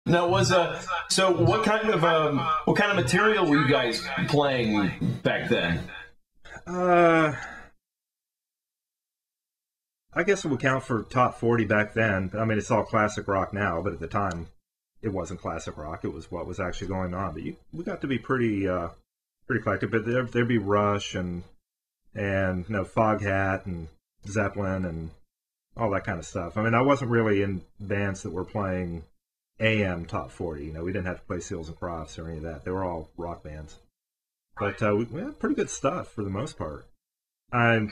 Now, so what kind of material were you guys playing back then? I guess it would count for top 40 back then. I mean, it's all classic rock now, but at the time, it wasn't classic rock. It was what was actually going on. But we got to be pretty eclectic. But there'd be Rush and Foghat and Zeppelin and all that kind of stuff. I mean, I wasn't really in bands that were playing AM top 40. We didn't have to play Seals and Crofts or any of that. They were all rock bands. But we had pretty good stuff for the most part. I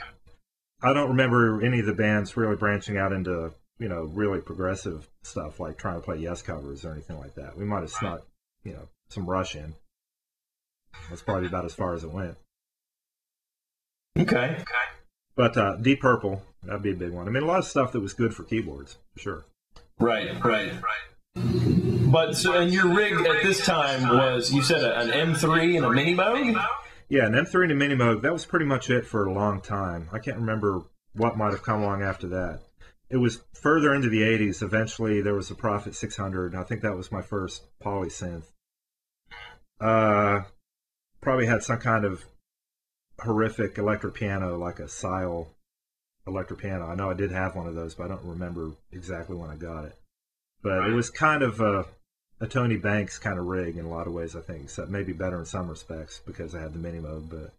don't remember any of the bands really branching out into, really progressive stuff, like trying to play Yes covers or anything like that. We might have snuck, some Rush in. That's probably about as far as it went. Okay. But Deep Purple, that'd be a big one. I mean, a lot of stuff that was good for keyboards, for sure. Right. But, and your rig at this time was, you said an M3 and a Mini Moog? Yeah, an M3 and a Mini Moog, that was pretty much it for a long time. I can't remember what might have come along after that. It was further into the 80s. Eventually, there was a Prophet 600, and I think that was my first polysynth. Probably had some kind of horrific electric piano, like a Sile electric piano. I know I did have one of those, but I don't remember exactly when I got it. But it was kind of a Tony Banks kind of rig in a lot of ways, I think, except maybe better in some respects because I had the Mini Moog.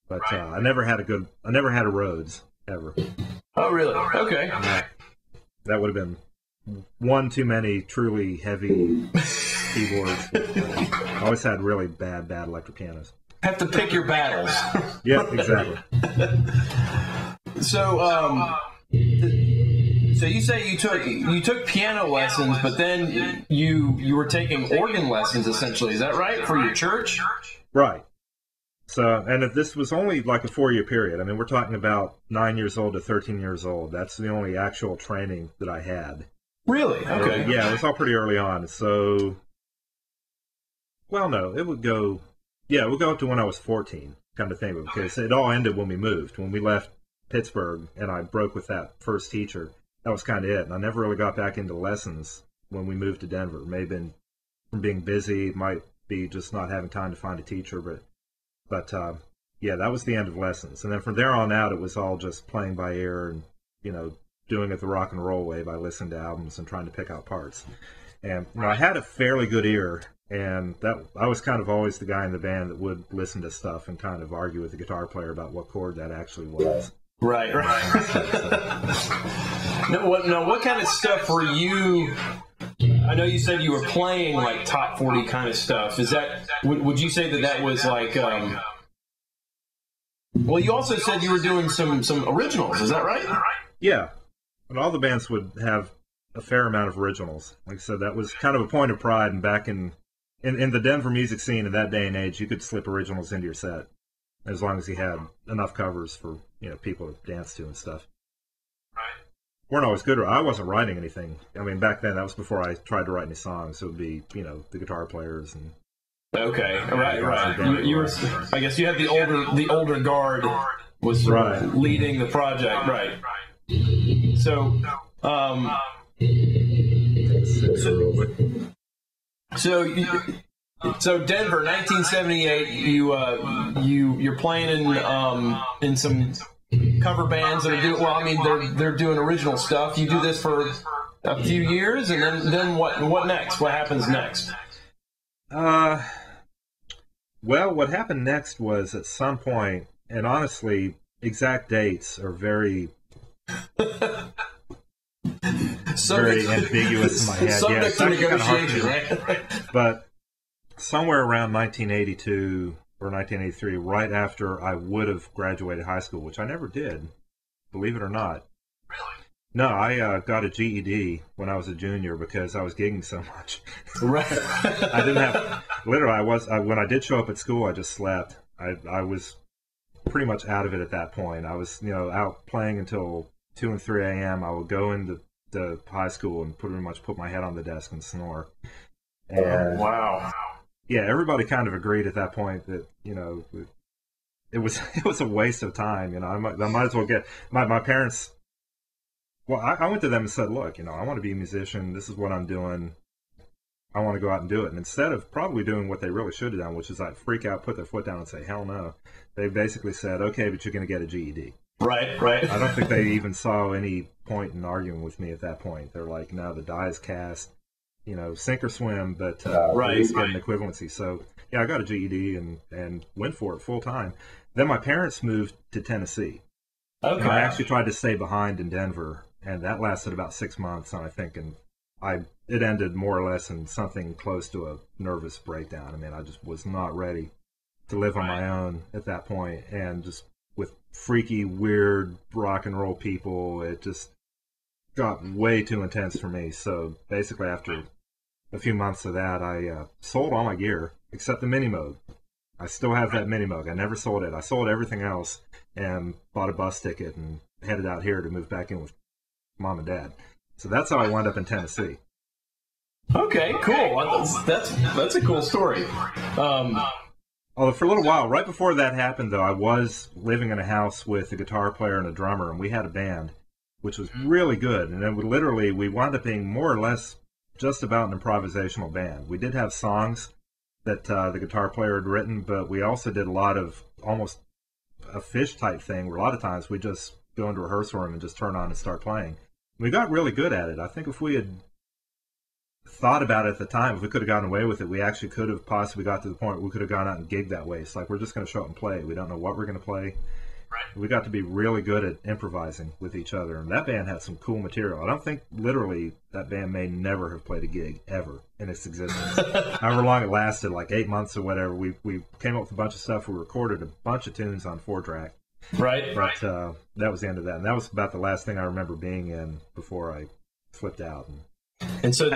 But I never had a Rhodes ever. Oh, really? Okay. Yeah. That would have been one too many truly heavy keyboards. I always had really bad electric pianos. Have to pick your battles. Yeah, exactly. So you say you took piano lessons, but then you were taking organ lessons essentially. Is that right, for your church? Right. So, and if this was only like a 4-year period. I mean, we're talking about 9 years old to 13 years old. That's the only actual training that I had. Really? Okay. Yeah, it was all pretty early on. So, well, no, it would go up to when I was 14, kind of thing, because it all ended when we moved. When we left Pittsburgh and I broke with that first teacher, that was kind of it. And I never really got back into lessons when we moved to Denver. It may have been from being busy, it might be just not having time to find a teacher, but yeah, that was the end of lessons. And then from there on out, it was all just playing by ear and, doing it the rock and roll way by listening to albums and trying to pick out parts. And I had a fairly good ear, and that I was kind of always the guy in the band that would listen to stuff and kind of argue with the guitar player about what chord that actually was. Right. What kind of stuff were you? I know you said you were playing like top 40 kind of stuff. Is that? Would you say that was like? Well, you also said you were doing some originals. Is that right? Yeah, and all the bands would have a fair amount of originals. Like I said, that was kind of a point of pride. And back in the Denver music scene in that day and age, you could slip originals into your set as long as you had enough covers for people to dance to and stuff. Right. Weren't always good. I wasn't writing anything. I mean, back then that was before I tried to write any songs. So it would be the guitar players and. Okay, right. You were. I guess you had the older guard was leading the project, right? So, so Denver, 1978. You're playing in some cover bands that are doing. Well, I mean, they're doing original stuff. You do this for a few years, and then what next? What happens next? Well, what happened next was at some point, and honestly, exact dates are very ambiguous in my head. Subject to negotiation, right? But somewhere around 1982 or 1983, right after I would have graduated high school, which I never did, believe it or not. Really? No, I got a GED when I was a junior because I was gigging so much. Right. I didn't have, literally, when I did show up at school, I just slept. I was pretty much out of it at that point. I was, out playing until 2 and 3 a.m. I would go into the high school and pretty much put my head on the desk and snore. And, wow. Yeah, everybody kind of agreed at that point that, it was a waste of time. I might as well get, my parents. Well, I went to them and said, look, I want to be a musician. This is what I'm doing. I want to go out and do it. And instead of probably doing what they really should have done, which is like freak out, put their foot down and say, hell no, they basically said, okay, but you're going to get a GED. Right. I don't think they even saw any point in arguing with me at that point. They're like, no, the die is cast, sink or swim, but at least get an equivalency. So, yeah, I got a GED and went for it full time. Then my parents moved to Tennessee. Okay. And I actually tried to stay behind in Denver, and that lasted about 6 months, and I think it ended more or less in something close to a nervous breakdown. I mean, I just was not ready to live on my own at that point, and just with freaky, weird rock and roll people, it just got way too intense for me. So basically, after a few months of that, I sold all my gear except the Mini Moog. I still have that Mini Moog. I never sold it. I sold everything else and bought a bus ticket and headed out here to move back in with Mom and Dad. So that's how I wound up in Tennessee. Okay, cool. That's a cool story. Although for a little while, right before that happened, though, I was living in a house with a guitar player and a drummer, and we had a band, which was really good. And then we wound up being more or less just about an improvisational band. We did have songs that the guitar player had written, but we also did a lot of almost a Fish type thing, where a lot of times we just go into a rehearsal room and just turn on and start playing. We got really good at it. I think if we had thought about it at the time, if we could have gotten away with it, we actually could have possibly got to the point where we could have gone out and gigged that way. It's like, we're just going to show up and play. We don't know what we're going to play. Right. We got to be really good at improvising with each other, and that band had some cool material. I don't think literally that band may never have played a gig ever in its existence. However long it lasted, like 8 months or whatever, we came up with a bunch of stuff. We recorded a bunch of tunes on 4-track. Right. But that was the end of that. And that was about the last thing I remember being in before I flipped out. And so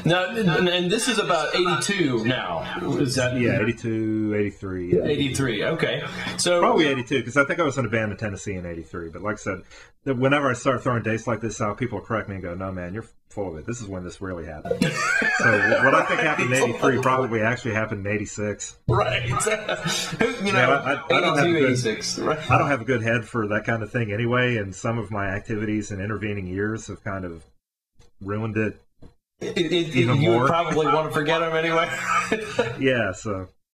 now, and this is about 82 now. Is that 82, 83. Yeah. 83. Okay. So probably 82, because I think I was in a band in Tennessee in 83. But like I said, whenever I start throwing dates like this out, people will correct me and go, "No, man, you're full of it. This is when this really happened." So what I think happened in 83 probably actually happened in 86. Right. I don't have 86. Right. I don't have a good head for that kind of thing anyway, and some of my activities in intervening years have kind of ruined it. You would probably want to forget them anyway. Yeah, so